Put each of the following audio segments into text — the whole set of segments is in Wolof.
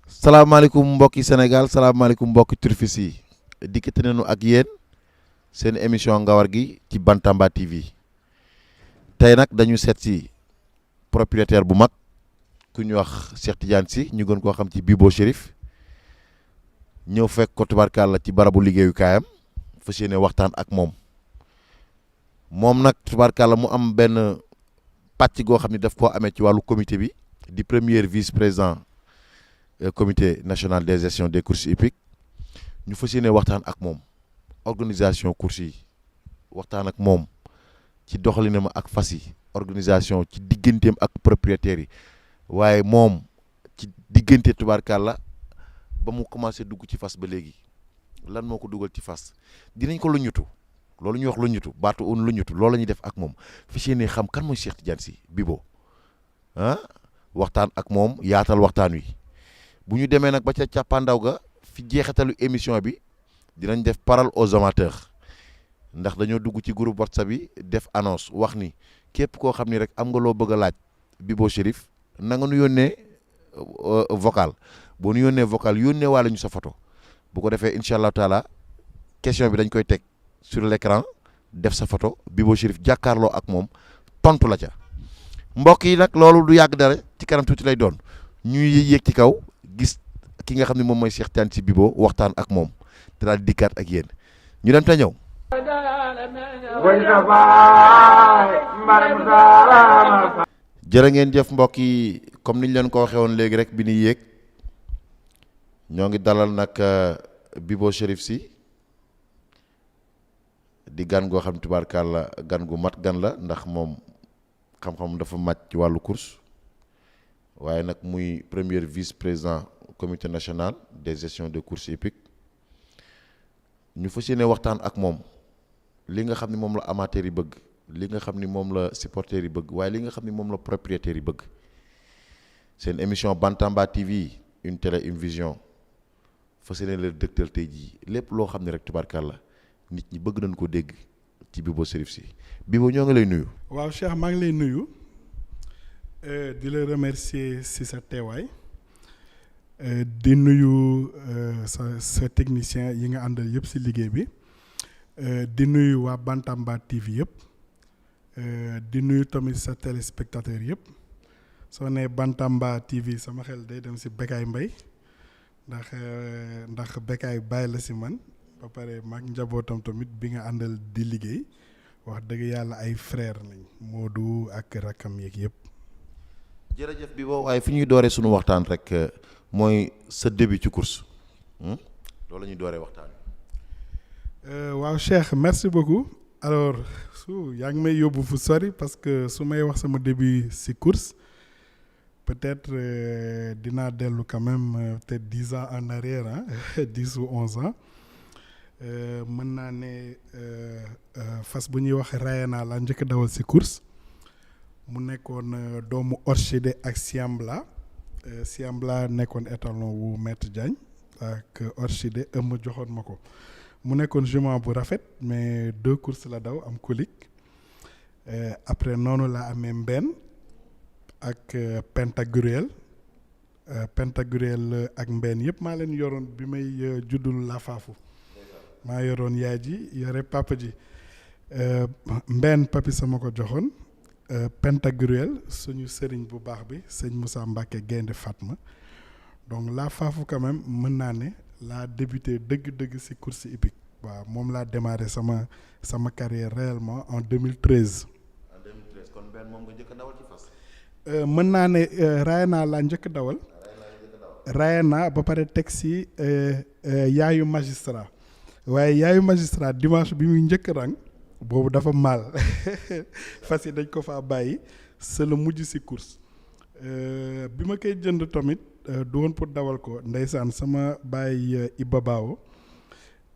salaamaaleykum mbokki Sénégal salaamaaleykum mbokki turfis yi dikkati nañu ak yéen seen émission Ngawar gi ci Bantamba TV tey nag dañu seet si propriétaire bu mag ku ñu wax Cheikh Tidiane Sy ñu gën koo xam ci Bibo Chérif ñëw fekk ko tubaarkàlla ci barabu liggéeyukaayam fas yéene waxtaan ak moom nag tubaarkàlla mu am benn pàcc goo xam ne daf koo amee ci wàllu comité bi di premier vice-président comité national de gestion des courses hippiques ñu fas yéene waxtaan ak moom organisation courses yi waxtaan ak moom ci doxalinam ak fas yi organisation ci digganteem ak propriétaires yi waaye moom ci diggante tubaarkàlla ba mu commencé dugg ci fas ba léegi lan moo ko dugal ci fas dinañ ko lu ñutu loolu ñuy wax lu ñutu baatu un lu ñutu loolu la ñuy def ak moom fas yéene xam kan mooy Cheikh Tidiane Sy Bibo waxtaan ak moom yaatal waxtaan wi bu ñu demee nag ba ca càppaandaw ga fi jeexitalu émission bi dinañ def parole aux amateurs ndax dañoo dugg ci groupe WhatsApp bi def annonce wax ni képp koo xam ni rek am nga loo bëgg a laaj Bibo Chérif na nga nu yónnee vocal boo nu yónnee vocal yónnee waale ñu sa photo bu ko defee incha allah taala question bi dañ koy teg sur l'écran def sa photo Bibo Chérif jàkkaarloo ak moom tontu la ca mbokk yi nag loolu du yàgg dara ci kanam tuuti lay doon ñuy yéeg ci kaw gis ki nga xam ne moom mooy Cheikh Tidiane Sy Bibo waxtaan ak moom te daal dikkaat ak yéen ñu dem te ñëw. jërë ngeen jëf mbokk yi comme niñ leen ko waxee woon léegi rek bi ñuy yéeg ñoo ngi dalal nag Bibo Chérif Sy di gan goo xam tubaarkàlla gan gu mat gan la ndax moom xam-xam dafa màcc ci wàllu course waaye nag muy premier vice-président comité national de gestion des courses hippiques ñu fas yéene waxtaan ak moom li nga xam ni moom la amateurs yi bëgg li nga xam ni moom la supporters yi bëgg waaye li nga xam ni moom la propriétaires yi bëgg seen émission Bantamba TV une télé une vision fas yéene la dëgtal tey jii lépp loo xam ne rek tubaarkàlla nit ñi bëgg nañ ko dégg ci Bibo Chérif Sy Bibo ñoo ngi lay nuyu. waaw Cheikh maa ngi lay nuyu di la remercier ci sa teewaay di nuyu sa technicien yi nga àndal yëpp ci liggéey bi di nuyu waa Bantamba TV yëpp di nuyu tamit sa téléspectateur yëpp soo nee Bantamba TV sama xel day dem ci Bécaye Mbaye ndax Bécaye bàyyi la ci man ba pare maag njabootam tamit bi nga àndal di liggéey wax dëgg yàlla ay frère lañ Modou ak rakkam yeeg yëpp. jërëjëf Bibo waaye fi ñuy dooree suñu waxtaan rek mooy sa début ci course loolu la ñuy dooree waxtaan waaw Cheikh merci beaucoup alors yaa ngi may yóbbu fu sori parce que su may wax sama début ci course peut-être dinaa dellu quand même peut-être 10 ans en arrière 10 ou 11 ans mën naa ne fas bu ñuy wax Rayana laa njëkk dawal ci course mu nekkoon doomu Orchidée ak Siambla Siambla nekkoon étalon wu Maître Diagne ak Orchidée ëmm joxoon ma ko mu nekkoon jument bu rafet mais 2 courses la daw am colique après noonu la amee Mbène ak Pentagruel ak Mbène yëpp maa leen yoroon bi may juddul la faafu maa yoroon yaay ji yore papa ji Mbène papi sama ko joxoon Pentagruel suñu sëriñ bu baax bi sëñ Moussa Mbacké Gaynde Fatma donc la faafu quand même mën naa ne laa débuté dëgg-dëgg ci course hippique waaw moom laa démarré sama carrière réellement en 2013. en 2013 kon benn moom nga njëkk a dawal ci fas. mën naa ne Rayana laa njëkk dawal. Rayana ba pare teg ci yaayu magistrat waaye yaayu magistrat dimanche bi muy njëkk rang boobu dafa mal fas yi dañ ko faa bàyyi c'est le mujj ci course bi ma koy jënd tamit du woon pour dawal ko ndeysaan sama baay Iba Baawo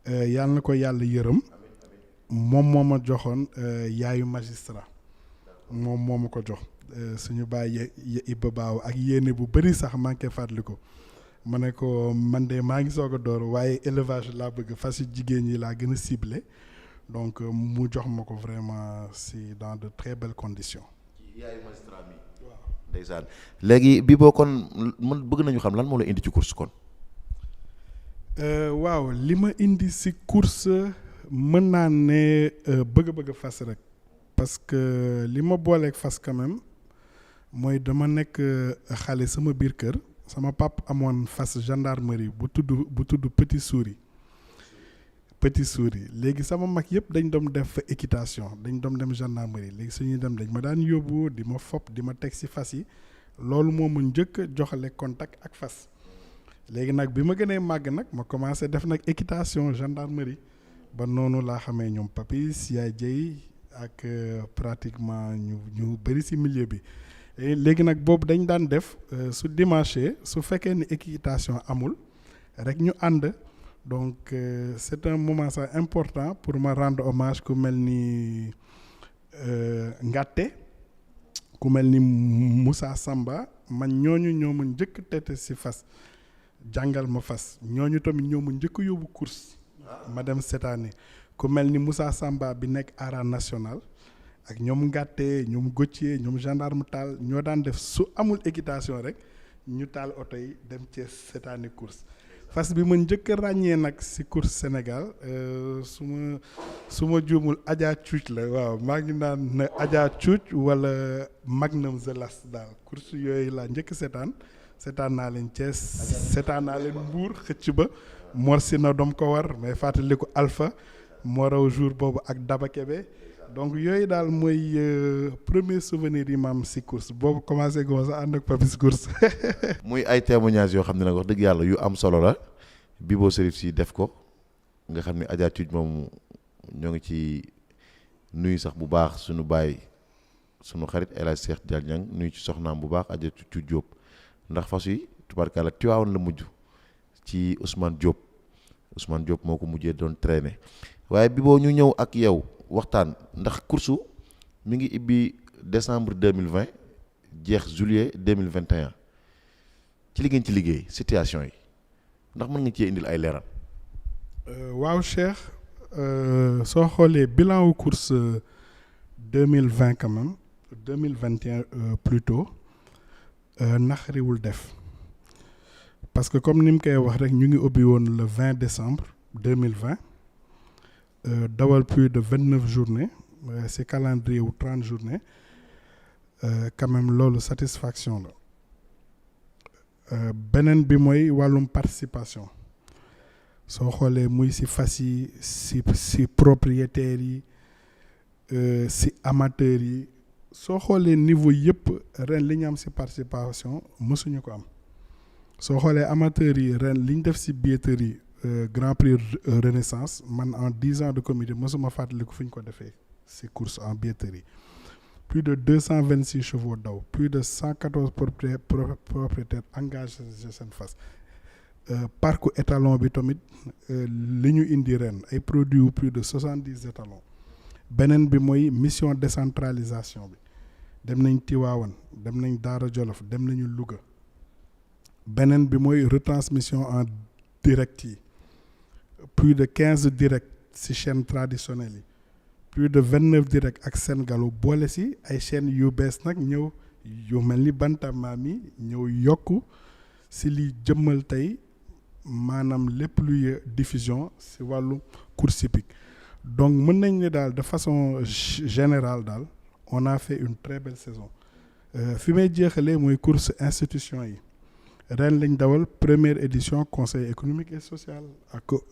yàlla na ko yàlla yërëm moom moo ma joxoon yaayu magistrat moom moo ma ko jox suñu baay Iba Baawo ak yéene bu bëri sax maa ngi koy fàttali ko ma ne ko man de maa ngi soog a door waaye élevage laa bëgg fas yu jigéen ñi laa gën a ciblé donc mu jox ma ko vraiment si dans de très belles conditions. yaayu magistrat mi waaw ndeysaan léegi bi boo kon man bëgg nañu xam lan moo la indi ci course kon. waaw li ma indi si course mën naa ne bëgg-bëgg fas rek parce que li ma booleeg fas quand même mooy dama nekk xale sama biir kër sama pap amoon fas gendarmerie bu tudd Petit Souris léegi sama mag yëpp dañ doon def équitation dañ doon dem gendarmerie léegi suñuy dem dañ ma daan yóbbu di ma fopp di ma teg ci fas yi loolu moo ma njëkk joxale contact ak fas léegi nag bi ma gënee màgg nag ma commencé def nag équitation gendarmerie ba noonu laa xamee ñoom Papis yaay jëy ak pratiquement ñu bëri ci milieu bi léegi nag boobu dañ daan def su dimanche su fekkee ni équitation amul rek ñu ànd donc c'est un moment ça important pour ma rendre hommage ku mel ni Ngatte ku mel ni Moussa Samba man ñooñu ñoo ma njëkk tete ci fas jàngal ma fas ñooñu tamit ñoo ma njëkk yóbbu course ma dem cette année ku mel ni Moussa Samba bi nekk Arène Nationale ak ñoom Ngatte ñoom Gauthier ñoom gendarme taal ñoo daan def su amul équitation rek ñu taal oto yi dem ci cette année course fas bi ma njëkk a ràññee nag ci course Sénégal su ma juumul Adja Cuuc la waaw maa ngi naan na Adja Cuuc wala Magnum the Last daal course yooyu laa njëkk seetaan naa leen Thiès seetaan naa leen Mbour xëcc ba Mor Sina doom ko war mais fàttaliku Alpha moo raw jour boobu ak Daba Kebe donc yooyu daal mooy premier souvenir yi ma am ci course boobu commencé goo sax ànd ak Papis course. muy ay témoignages yoo xam ne nag wax dëgg yàlla yu am solo la Bibo Chérif Sy def ko nga xam ne Adja Cuuj moom ñoo ngi ci nuyu sax bu baax suñu baay suñu xarit El Hadj Cheikh Diagne nuyu ci soxnaam bu baax Adja Cuuj Diop ndax fas yi tubaarkàlla Tiwaawan la mujj ci Ousmane Diop moo ko mujjee doon traîner waaye Bibo ñu ñëw ak yow waxtaan ndax course mi ngi ibbi décembre 2020 jeex juillet 2021 ci li ngeen ci liggéey situation yi ndax mën nga cee indil ay leeral. waaw Cheikh soo xoolee bilan wu course 2020 quand même 2021 plutôt naxariwul def parce que comme ni mu koy wax rek ñu ngi ubbi woon le 20 décembre 2020 dawal plus de 29 journées c'est calendrier wu 30 journées quand même loolu satisfaction la beneen bi mooy wàllum participation soo xoolee muy ci fas yi ci propriétaires yi ci amateurs yi soo xoolee niveau yëpp ren li ñu am ci participation mësuñu ko am soo xoolee amateurs yi ren li ñu def ci billetterie Grand Prix Renaissance man en 10 ans de comité mësuma fàttaliku fu ñu ko defee ci course en billetterie plus de 226 chevaux daw plus de 114 propriétaires engagés seen fas parc étalon bi tamit li ñu indi ren ay produits yu plus de 70 étalons beneen bi mooy mission décentralisation bi dem nañ Tivaouane dem nañ Daara Jolof dem nañu Louga beneen bi mooy retransmission en direct yi plus de 15 directs ci chaînes traditionnelles yi plus de 29 directs ak Sen Gallo boole ci ay chaînes yu bees nag ñëw yu mel ni Bantambami ñëw yokku ci li jëmmal tey maanaam lépp luy diffusion ci wàllu course hippique donc mën nañ ne daal de façon générale daal on a fait une très belle saison fi may jeexalee mooy course institution yi ren lañ dawal première édition conseil économique et social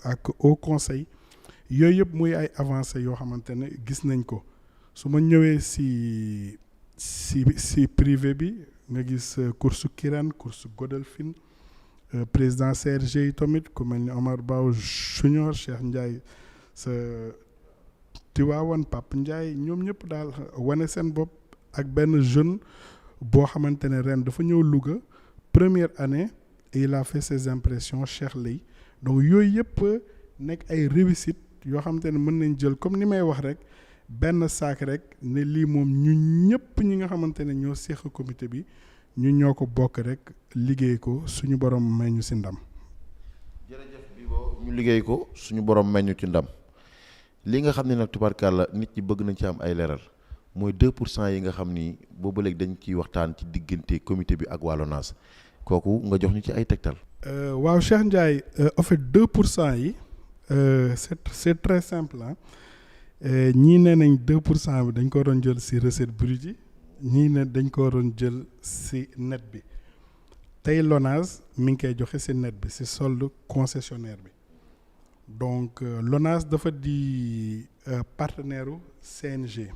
ak au conseil yooyu yëpp muy ay avancées yoo xamante ne gis nañ ko su ma ñëwee ci privé bi nga gis course Kirène course Godolphin président CRG yi tamit ku mel ni Omar Bao Junior Cheikh Ndiaye sa Tivaouane Pape Ndiaye ñoom ñëpp daal wane seen bopp ak benn jeune boo xamante ne ren dafa ñëw Louga première année et il a fait ses impressions Cheikh Lay donc yooyu yëpp nekk ay réussite yoo xamante ne mën nañ jël comme ni may wax rek benn saak rek ne lii moom ñu ñëpp ñi nga xamante ne ñoo seq comité bi ñu ñoo ko bokk rek liggéey ko suñu borom may ñu ci ndam. jërëjëf Bibo ñu liggéey ko suñu borom may ñu ci ndam li nga xam ne nag tubaarkàlla nit ñi bëgg nañ ci am ay leeral mooy 2% yi nga xam ni boobu léegi dañ ciy waxtaan ci diggante comité bi ak waa LONASE kooku nga jox ñu ci ay tegtal. waaw Cheikh Ndiaye en fait 2% yi c'est très simple ah ñii nee nañ 2% bi dañ ko doon jël ci recette brute yi ñii ne dañ ko doon jël ci net bi tey LONASE mi ngi koy joxe ci net bi ci solde concessionnaire bi donc LONASE dafa di partenaire u CNG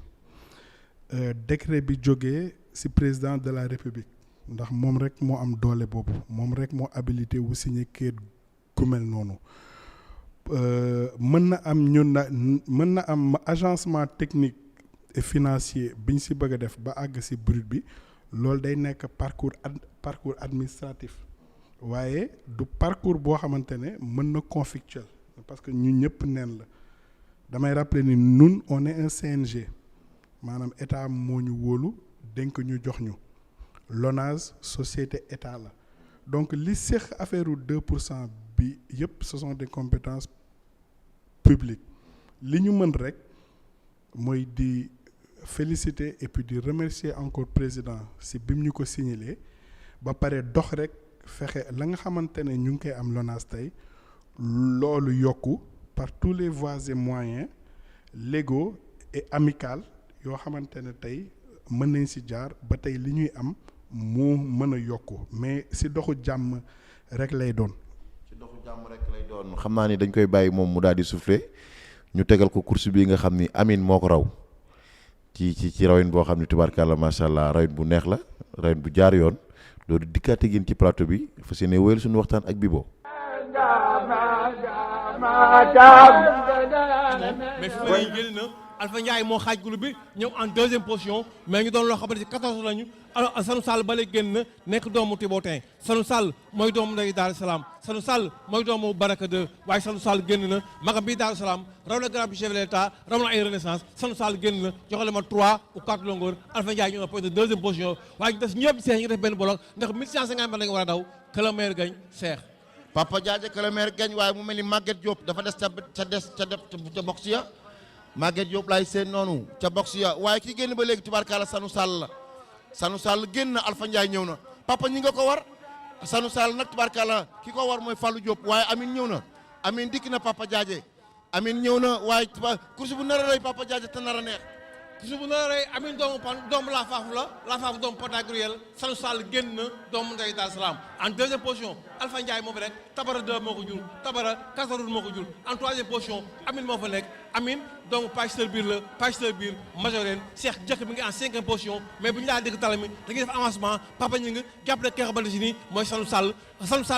décret bi jógee ci président de la République ndax moom rek moo am doole boobu moom rek moo habilité wu signé kayit gu mel noonu mën na am agencement technique et financier bi ñu ci bëgg a def ba àgg ci brut bi loolu day nekk parcours administratif waaye du parcours boo xamante ne mën na conflictuel parce que ñun ñëpp neen la damay rappeler ni nun on est un CNG maanaam état moo ñu wóolu dénk ñu jox ñu LONASE société état la donc li seq affaire u 2% bi yëpp ce sont des compétences publiques li ñu mën rek mooy di féliciter et puis di remercier encore président si bim ñu ko signalé ba pare dox rek fexe la nga xamante ne ñu ngi koy am LONASE tey loolu yokku par tous les voies et moyens légaux et amicaux yoo xamante ne tey mën nañ ci jaar ba tey li ñuy am mu mën a yokku mais ci doxu jàmm rek lay doon. ci doxu jàmm rek lay doon xam naa ni dañ koy bàyyi moom mu daal di souffler ñu tegal ko course bi nga xam ni Amine moo ko raw ci rawin boo xam ni tubaarkàlla macha allah rawin bu neex la rawin bu jaar yoon loolu dikkaate gin ci plateau bi fas yéene wéyal suñu waxtaan ak Bibo. mais fi may génn na Alpha Ndiaye moo xaaj groupe bi ñëw en deuxième position mais ñu doon loo xamante ci 14 lañu alors Sanu Sall ba léegi génn na nekk doomu Tibotin Sanu Sall mooy doomu Ndeye Daaru Salaam Sanu Sall mooy doomu Baraka 2 waaye Sanu Sall génn na magam bii Daaru Salaam raw na grand bi chef de l'État raw na ay renaissance Sanu Sall génn na joxale ma 3 ou 4 longueurs Alpha Ndiaye ñu point de deuxième position waaye ñu des ñëpp seex ñu def benn bloc ndax 1150 la ñu war a daw que le meilleur gagne seex Papa Diadja que le maire gagne waaye mu mel ni Maguette Diop dafa des ca box ya Maguette Diop laay seen noonu ca box ya waaye ki génn ba léegi tubaarkaala Sanu Sall la Sanu Sall génn na Alpha Ndiaye ñëw na papa ñi nga ko war Sanu Sall nag tubaarkaala ki ko war mooy Fallou Diop waaye Amine ñëw na Amine dikk na Papa Diadja Amine ñëw na waaye course bu nar a rëy Papa Diadja te nar a neex course bu nar a rëy Amine doomu la faafu doomu Patagruel Sanu Sall génn na doomu Ndeye Daaru Salaam en deuxième position Alpha Ndiaye moo fa nekk Tabara 2 moo ko jur Tabara Kasarul moo ko jur en troisième position Amine moo fa nekk Amine doomu Pachiteur biir la Pachiteur biir majoreen Cheikh jëkk mi ngi en cinquième position mais bu ñu laa dégg tala mi dañuy def avancement papa ñi nga jàppale ki nga xamante si nii mooy Sanu Sall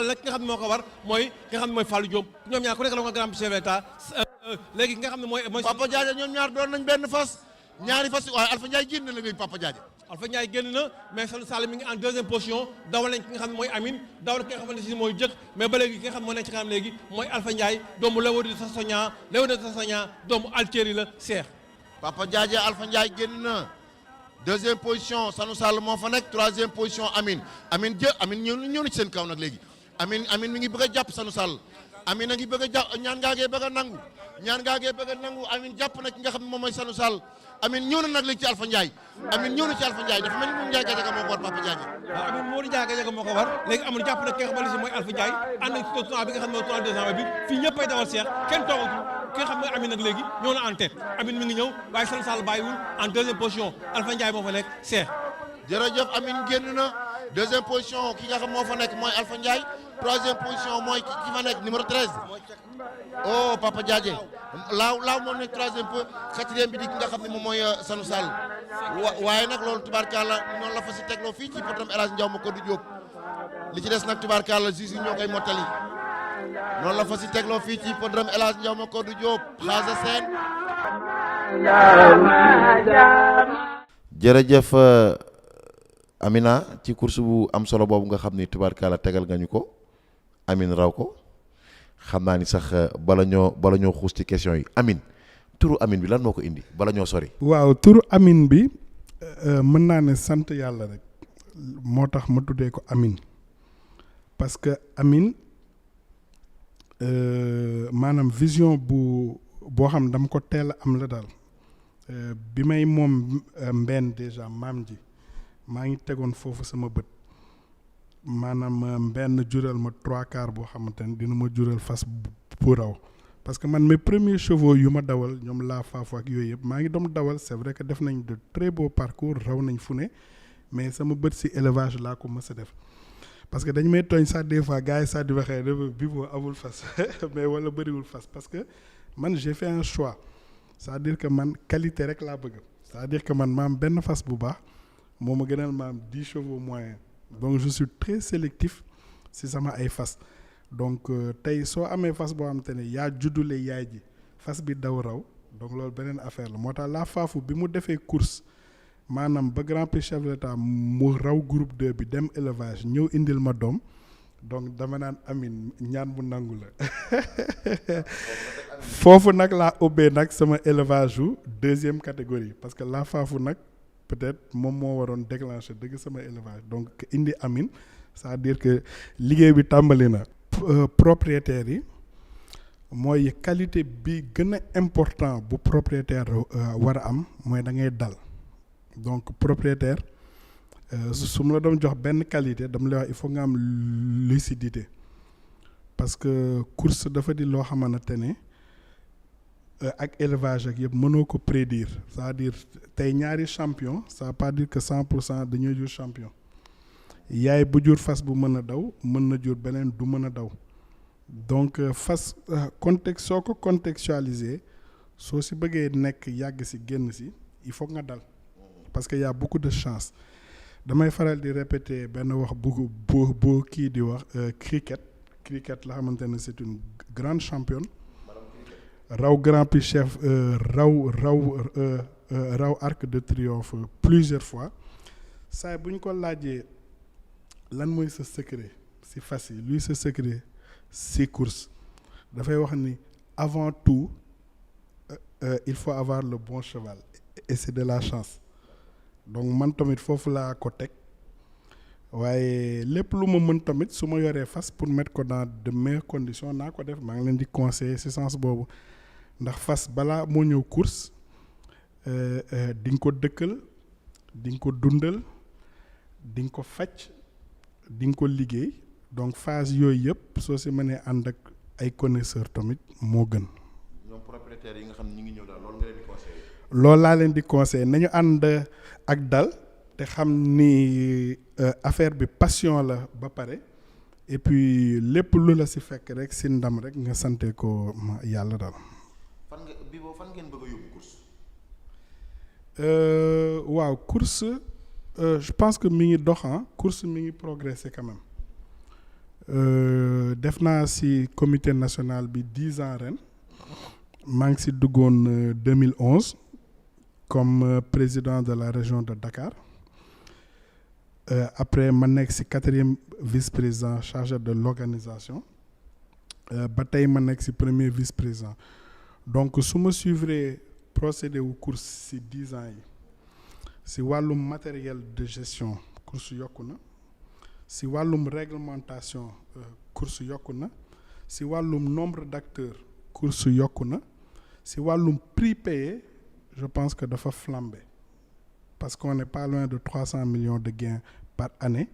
nag ki nga xam ne moo ko war mooy ki nga xam ne mooy Fallou Diop ñoom ñaar ku nekk la nga grand chef de l'État léegi ki nga xam ne mooy Papa Diadja ñoom ñaar doon nañ benn fas ñaari fas waaye Alpha Ndiaye génn na la léegi Papa Diadja Alpha Ndiaye génn na mais Sanu Sall mi ngi en deuxième position dawal nañ ki nga xam ne mooy Amine dawal ki nga xamante si mooy jëkk mais ba léegi ki nga xam ne moo nekk ci kanam léegi mooy Alpha Ndiaye doomu Léopold Sassonia doomu Altieri la Cheikh Papa Diadja Alpha Ndiaye génn na deuxième position Sanu Sall moo fa nekk troisième position Amine ñëw na ci seen kaw nag léegi Amine mi ngi bëgg a jàpp Sanu Sall Amine a ngi bëgg a jàpp ñaan ngaa ngee bëgg a nangu Amine jàpp na ki nga xam ne moom mooy Sanu Sall Amine ñëw na nag léegi ci Alpha Ndiaye Amine ñëw na ci Alpha Ndiaye dafa mel ni moom Ndiaye Gadiaga moo ko war Papa Diadja waaw Amine Modou Ndiaye Gadiaga moo ko war léegi amul jàpp na ki nga xamante si mooy Alpha Ndiaye ànd nañ ci tournoi bi nga xam ne mooy tournoi 200 bi fii ñëpp ay dawal Cheikh kenn toogatul ki nga xam ne Amine nag léegi ñëw na en tête Amine mi ngi ñëw waaye Sanu Sall bàyyiwul en deuxième position Alpha Ndiaye moo fa nekk Cheikh jërëjëf Amine génn na deuxième position ki nga xam moo fa nekk mooy Alpha Ndiaye troisième position mooy ki fa nekk numéro 13 oh Papa Diadja laaw moo nekk troisième quatrième bi di ki nga xam ne moom mooy Sanu Sall waaye nag loolu tubaarkalla noonu la fa si tegloo fii ci potom El Hadj Ndiaw ma ko du Diop li ci des nag tubaarkalla juge yi ñoo koy mottali noonu la fa si tegloo fii ci potom El Hadj Ndiaw ma ko du Diop xaasa seen jërëjëf Amina ci course bu am solo boobu nga xam ni tubaarkalla tegal nga ñu ko Amine raw ko xam naa ni sax bala ñoo xuus ci question yi Amine turu Amine bi lan moo ko indi bala ñoo sori. waaw turu Amine bi mën naa ne sant yàlla rek moo tax ma tuddee ko Amine parce que Amine maanaam vision boo xam dama ko teel a am la daal bi may moom mbenn déjà maam ji maa ngi tegoon foofu sama bët maanaam mbenn jural ma 3/4 boo xamante ne dina ma jural fas bu raw parce que man mes premiers chevaux yu ma dawal ñoom laa faafu ak yooyu yëpp maa ngi doon dawal c'est vrai que def nañ de très beaux parcours raw nañ fu ne mais sama bët ci élevage laa ko mës a def parce que dañ may tooñ sax des fois gars yi sax di waxee bi boo amul fas mais wala bëriwul fas parce que man j'ai fait un choix c'est-à-dire que man qualité rek laa bëgg c'est-à-dire que man maam benn fas bu baax moo ma gënal maam 10 chevaux moyens donc je suis très sélectif ci sama ay fas donc tey soo amee fas boo xamante ne yaa juddule yaay ji fas bi daw raw donc loolu beneen affaire la moo tax la faafu bi mu defee course maanaam ba Grand Prix chef de l'État mu raw groupe 2 bi dem élevage ñëw indil ma doom donc dama naan amin ñaan bu nangu la foofu nag laa ubbee nag sama élevage wu 2e catégorie parce que la faafu nag peut-être moom moo waroon déclencher dëgg sama élevage donc indi amin c'est-à-dire que liggéey bi tàmbali na propriétaires yi mooy qualité bi gën a important bu propriétaire war a am mooy da ngay dal donc propriétaire su ma la doon jox benn qualité dama lay wax il faut nga am lucidité parce que course dafa di loo xamante ne ak élevage ak yëpp mënoo ko prédire c'est-à-dire tey ñaari champion ça veut pas dire que 100% dañuy jur champion yaay bu jur fas bu mën a daw mën na jur beneen du mën a daw donc fas contexte soo ko contextualiser soo si bëggee nekk yàgg si génn si il faut nga dal parce que y a beaucoup de chance damay faral di répéter benn wax bu kii di wax cricket la xamante ne c'est une grande championne raw Grand Prix chef raw Arc de Triomphe plusieurs fois saa bu ñu ko laajee lan mooy sa secret si fas yi luy sa secret si course dafay wax ni avant tout il faut avoir le bon cheval et c'est de la chance donc man tamit foofu laa ko teg waaye lépp lu ma mën tamit su ma yoree fas pour mettre ko dans de meilleures conditions naa ko def maa ngi leen di conseiller ci sens boobu ndax fas balaa moo ñëw course di nga ko dëkkal di nga ko dundal di nga ko faj di nga ko liggéey donc phase yooyu yëpp soo si mënee ànd ak ay connaisseurs tamit moo gën. ñoom propriétaires yi nga xam ne ñu ngi ñëw daal loolu nga leen di conseiller. loolu laa leen di conseiller nañu ànd ak dal te xam ni affaire bi passion la ba pare et puis lépp lu la si fekk rek si ndam rek nga sante ko yàlla daal. fan ngeen bëgg a yóbbu course. waaw course je pense que mi ngi dox course mi ngi progresser quand même def naa si comité national bi 10 ans ren maa ngi si duggoon 2011 comme président de la région de Dakar après ma nekk si 4e vice-président chargé de l'organisation ba tey ma nekk si 1er vice-président donc su ma suivre procédé wu course si 10 ans yi si wàllum matériel de gestion course yokku na si wàllum réglementation course yokku na si wàllum nombre d'acteurs course yokku na si wàllum prix payé je pense que dafa flambé parce qu'on n'est pas loin de 300 millions de gains par année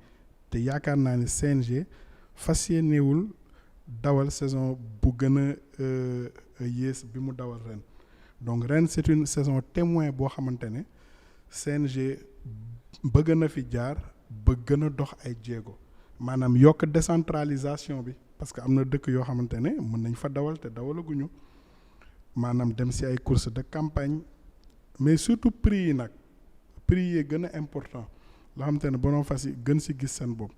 te yaakaar naa ni CNG fas yéenewul dawal saison bu gën a yées bi mu dawal ren donc ren c'est une saison témoin boo xamante ne CNG bëgg na fi jaar ba gën a dox ay jéego maanaam yokk décentralisation bi parce que am na dëkk yoo xamante ne mën nañ fa dawal te dawalaguñu maanaam dem ci ay courses de campagne mais surtout prix yi nag prix yi gën a important loo xamante ne borom fas yi gën ci gis seen bopp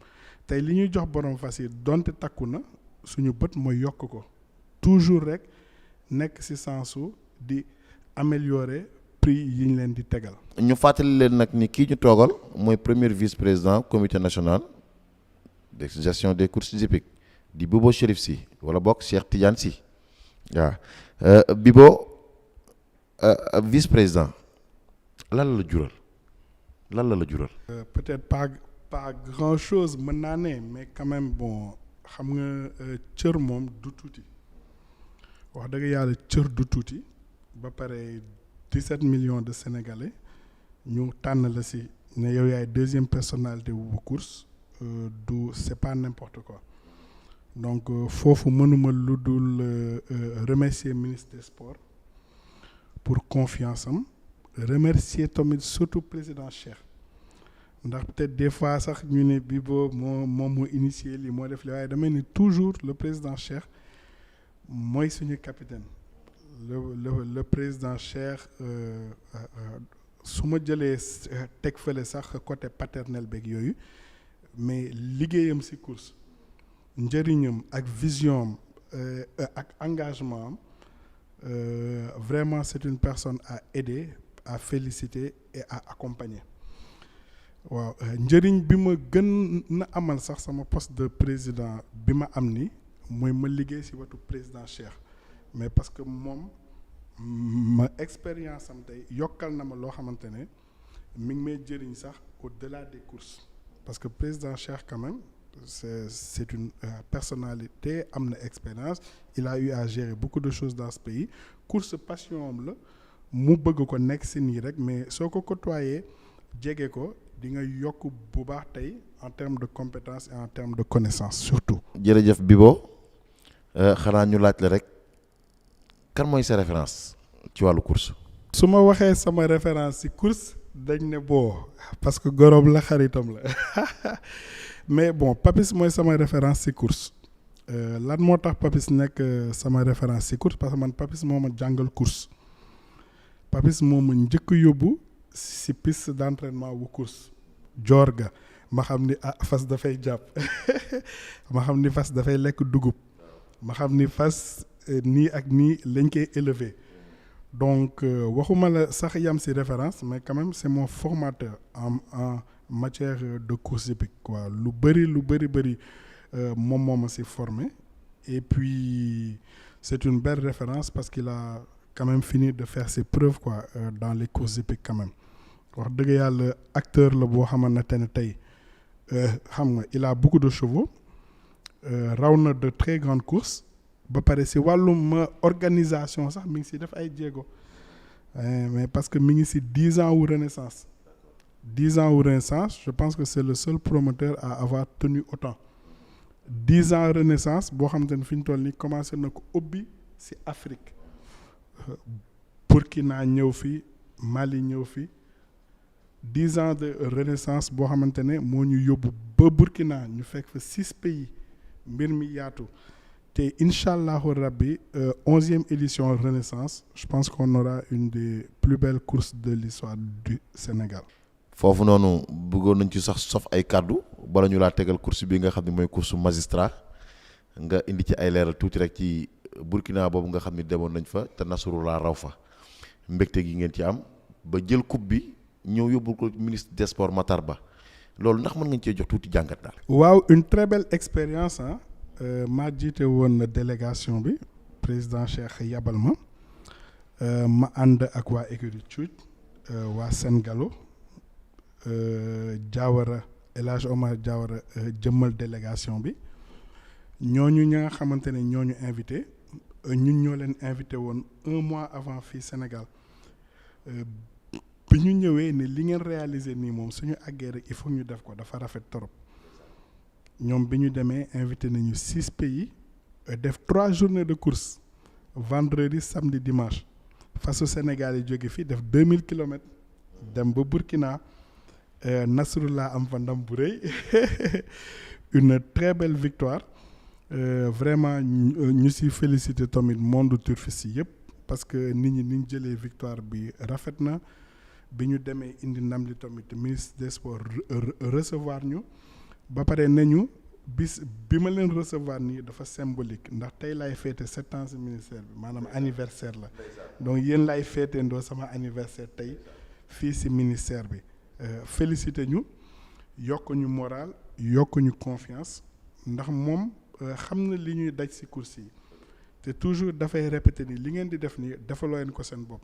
tey li ñuy jox borom fas yi donte takku na suñu bët mooy yokk ko toujours rek nekk ci sensu di améliorer prix yi ñu leen di tegal. ñu fàttali leen nag ni kii ñu toogal mooy premier vice-président comité national de gestion des courses hippiques di Bibo Chérif Sy wala bokk Cheikh Tidiane Sy waaw Bibo vice-président lan la jural. peut-être pas grand chose mën naa ne mais quand même bon xam nga cër moom du tuuti wax dëgg yàlla cër du tuuti ba pare 17 millions de Sénégalais ñu tànn la si ne yow yaay deuxième personnalité bu course c'est pas n'importe quoi donc foofu mënuma lu dul remercier ministre des sports pour confiance am remercier tamit surtout président Cheikh ndax peut-être des fois sax ñu ne bi boobu moo initié lii moo def li waaye damay ne toujours le président Cheikh mooy suñu capitaine le président Cheikh su ma jëlee teg fële sax côté paternel beeg yooyu mais liggéeyam ci course njëriñam ak vision am ak engagement am vraiment c'est une personne à aider à féliciter et à accompagner waaw njëriñ bi ma gën na amal sax sama poste de président bi ma am ni mooy ma liggéey ci wetu président Cheikh mais parce que moom ma expérience am tey yokkal na ma loo xamante ne mi ngi may jëriñ sax au-delà des courses parce que président Cheikh quand même c'est une personnalité am na expérience il a eu à gérer beaucoup de choses dans ce pays course passion am la mu bëgg ko nekk ci nii rek mais soo ko côtoyé jege ko di nga yokk bu baax tey en termes de compétences et en termes de connaissances surtout. jërëjëf Bibo xanaa ñu laaj la rek kan mooy sa référence ci wàllu course. su ma waxee sama référence ci course dañ ne boo parce que gorob la xaritam la mais bon Papis mooy sama référence ci course lan moo tax Papis nekk sama référence ci course parce que man Papis moo ma jàngal course Papis moo ma njëkk yóbbu ci piste d'entraînement wu course joor ga ma xam ni fas dafay jàpp ma xam ni fas dafay lekk dugub ma xam ni fas nii ak nii lañ koy élever donc waxuma la sax yam ci référence mais quand même c'est mon formateur en matière de course hippique quoi lu bëri moom moo ma ci formé et puis c'est une belle référence parce qu'il a quand même fini de faire ses preuves quoi dans les courses hippiques quand même wax dëgg yàlla acteur la boo xamante ne tey xam nga il a beaucoup de chevaux raw na de très grandes courses ba pare ci wàllum organisation sax mi ngi ci def ay jéego mais parce que mi ngi ci 10 ans wu Renaissance 10 ans wu Renaissance je pense que c'est le seul promoteur à avoir tenu autant 10 ans Renaissance boo xamante ne fi ñu toll nii commencé na ko ubbi ci Afrique Burkina ñëw fi Mali ñëw fi 10 ans de Renaissance boo xamante ne moo ñu yóbbu ba Burkina ñu fekk fa 6 pays mbir mi yaatu te incha allahu rabbi 11e édition Renaissance je pense qu'on aura une des plus belles courses de l'histoire du Sénégal. foofu noonu bëggoon nañ ci sax sof ay kàddu bala ñu laa tegal course bi nga xam ne mooy course magistrat nga indi ci ay leeral tuuti rek ci Burkina boobu nga xam ne demoon nañ fa te Nasrullah raw fa mbégte gi ngeen ci am ba jël coupe bi ñëw yóbbul ko ministre des sports Matar Ba loolu ndax mën nga cee jox tuuti jàngat daal. waaw une très belle expérience ah maa jiite woon délégation bi président Cheikh yabal ma ma ànd ak waa écurie Cuuj waa Sengalo Diawara El Hadj Omar Diawara jëmmal délégation bi ñooñu ña nga xamante ne ñooñu invité ñun ñoo leen invité woon 1 mois avant fii Sénégal bi ñu ñëwee ne li ngeen réaliser nii moom suñu àggee rek il faut ñu def ko dafa rafet trop ñoom bi ñu demee invité nañu 6 pays def 3 journées de course vendredi samedi dimanche fasu Sénégal yi jóge fii def 2000 kilomètres dem ba Burkina Nasrullah am fa ndam bu rëy une très belle victoire vraiment ñu si féliciter tamit monde turfiste yëpp parce que nit ñi niñ jëlee victoire bi rafet na bi ñu demee indi ndam li tamit ministre des sports recevoir ñu ba pare nañu bis bi ma leen recevoir nii dafa symbolique ndax tey laay féete 7 ans ci ministère bi maanaam anniversaire la donc yéen laay féete ndoo sama anniversaire tey fii ci ministère bi félicité ñu yokk ñu moral yokk ñu confiance ndax moom xam na li ñuy daj ci course yi te toujours dafay répéter ni li ngeen di def nii defaloo leen ko seen bopp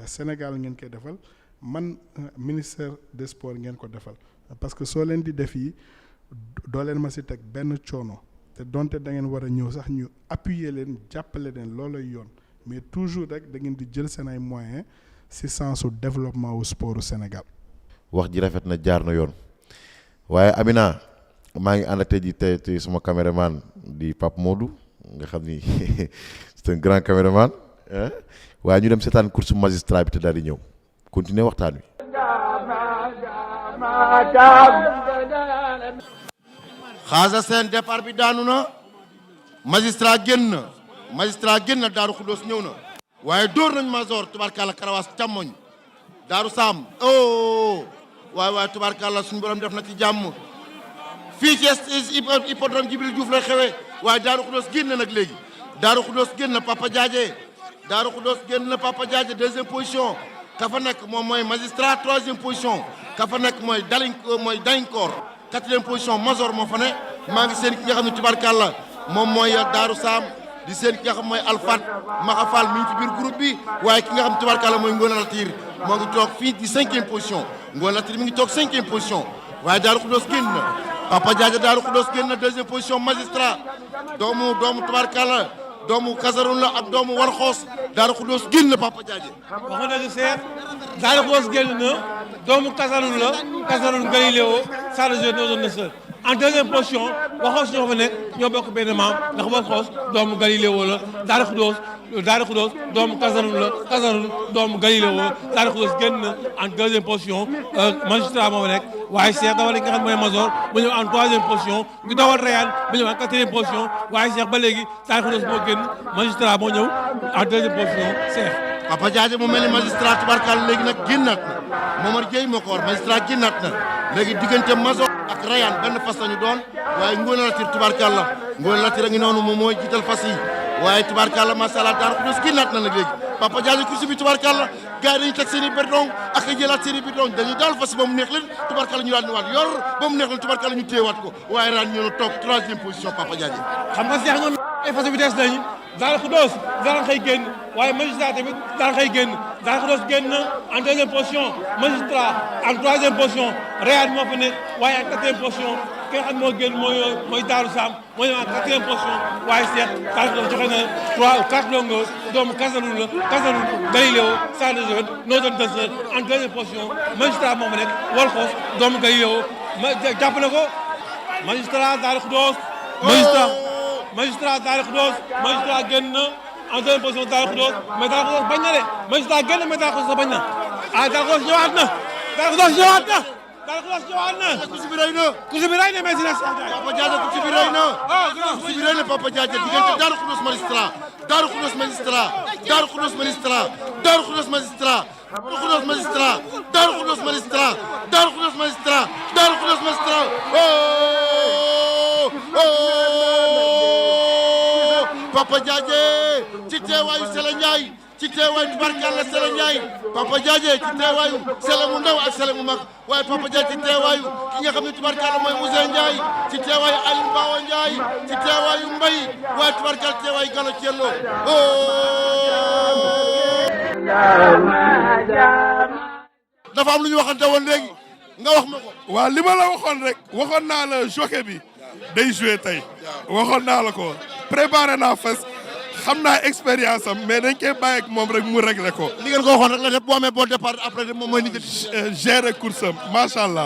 Sénégal ngeen koy defal man ministère des sports ngeen ko defal parce que soo leen di def yi doo leen ma ci teg benn coono te donte da ngeen war a ñëw sax ñu appuyer leen jàppale leen loolay yoon mais toujours rek da ngeen di jël seen ay moyens ci sensu développement wu sport au Sénégal. wax ji rafet na jaar na yoon waaye Amina maa ngi ànd ak tey suma caméraman di Pape Modou nga xam ni c'est un grand caméraman waaye ñu dem seetaan course magistrat bi te daal di ñëw continuer waxtaan wi. xaasa seen départ bi daanu na magistrat génn na Daaru Xuddoos ñëw na waaye dóor nañ Mazor tubaarkàlla karawaas càmmoñ Daaru Saam waaye tubaarkàlla suñu borom def na ci jàmm fii ci hippodrome Djibril Diouf lay xewee waaye Daaru Xuddoos génn na nag léegi Daaru Xuddoos génn na Papa Diadje deuxième position ka fa nekk moom mooy magistrat troisième position ka fa nekk mooy Dalinkoor quatrième position Mazor moo fa ne maa ngi seen ki nga xam ne tubaarkàlla moom mooy Daaru Saam di seen ki nga xam mooy Alfat Maxafal mi ngi ci biir groupe bi waaye ki nga xam tubaarkàlla mooy Ngona Latir moo ngi toog fii di cinquième position Ngona Latir mi ngi toog cinquième position waaye Daaru Xuddoos génn na Papa Diadje Daaru Xuddoos génn na deuxième position magistrat doomu tubaarkàlla doomu Kasarun la ak doomu Warxoos Daaru Xuddoos génn na Papa Diadje. wax nga dëgg Cheikh Daaru Xuddoos génn na doomu Kasarun la Kasarun Galileo Sara Jeux no zone na seur en deuxième position Warxoos ñoo fa nekk ñoo bokk benn maam ndax Warxoos doomu Galileo la Daaru Xuddoos doomu Kasarun la Kasarun doomu Galileo la Daaru Xuddoos génn na en deuxième position magistrat moo fa nekk waaye Cheikh dawal li nga xam mooy Mazor bu ñëw en troisième position ngi dawal Rayane bu ñëw en quatrième position waaye Cheikh ba léegi Daaru Xuddoos moo génn magistrat moo ñëw en deuxième position Cheikh. Papa Diadje mu mel ni magistrat tubaarkàlla léegi nag génnaat na Momar Dieye moo ko war magistrat génnaat na léegi diggante Mazor ak Rayane benn fas lañu doon waaye Ngona Latir tubaarkàlla Ngona Latir a ngi noonu moom mooy jiital fas yi waaye tubaarkàlla macha allah Daaru Xuddoos génnaat na nag léegi Papa Diadje course bi tubaarkàlla gars yi dañuy teg seen i berdong ak a jëlaat seen i berdong dañuy daal fas ba mu neex leen tubaarkàlla ñu daal di waat yor ba mu neex leen tubaarkàlla ñu téyewaat ko waaye ren ñu toog troisième position Papa Diadje. xam nga Cheikh ñoom ay fas bi des nañu Daaru Xuddoos daan xëy génn waaye magistrat tamit daan xëy génn Daaru Xuddoos génn na en deuxième position magistrat en troisième position Rayane moo fa nekk waaye en quatrième position ki nga xam moo génn mooy Daaru Saam moo ñëw en quatrième position waaye Cheikh Daaru Xuddoos joxe na 3 ou 4 longueurs doomu Kasarun la Kasarun Galileo Sara Jeux no zone na seur en deuxième position magistrat moo fa nekk Warxoos doomu Galileo jàpp na ko magistrat Daaru Xuddoos magistrat Daaru Xuddoos magistrat génn na en deuxième position Daaru Xuddoos mais Daaru Xuddoos bañ na de magistrat génn mais Daaru Xuddoos bañ na Daaru Xuddoos ñëwaat na Daaru Xuddoos ñëwaat na course bi rëy na mais dina Papa Diadje course bi rëy na Papa Diadje diggante Daaru Xuddoos magistrat Daaru Xuddoos magistrat Daaru Xuddoos magistrat Daaru Xuddoos magistrat Daaru Xuddoos magistrat Daaru Xuddoos magistrat Daaru Xuddoos magistrat Daaru Xuddoos magistrat Papa Diadje ci teewaayu Sele Ndiaye ci teewaayu tubarkalla Sele Ndiaye Papa Diadje ci teewaayu Sele mu ndaw ak Sele mu mag waaye Papa Diadje ci teewaayu ki nga xam ne tubarkalla mooy Ousseyn Ndiaye ci teewaayu Aliou Bawo Ndiaye ci teewaayu Mbaye waaye tubarkalla teewaayu Galo Thiello dafa am lu ñu waxante woon léegi nga wax ma ko. waaw li ma la waxoon rek waxoon naa la jockey bi day joué tey waxoon naa la ko préparé naa fas xam naa expérience am mais dañ koy bàyyi ak moom rek mu réglé ko. li ngeen ko waxoon rek la def boo amee bon départ après moom mooy nit gérer course am macha allah.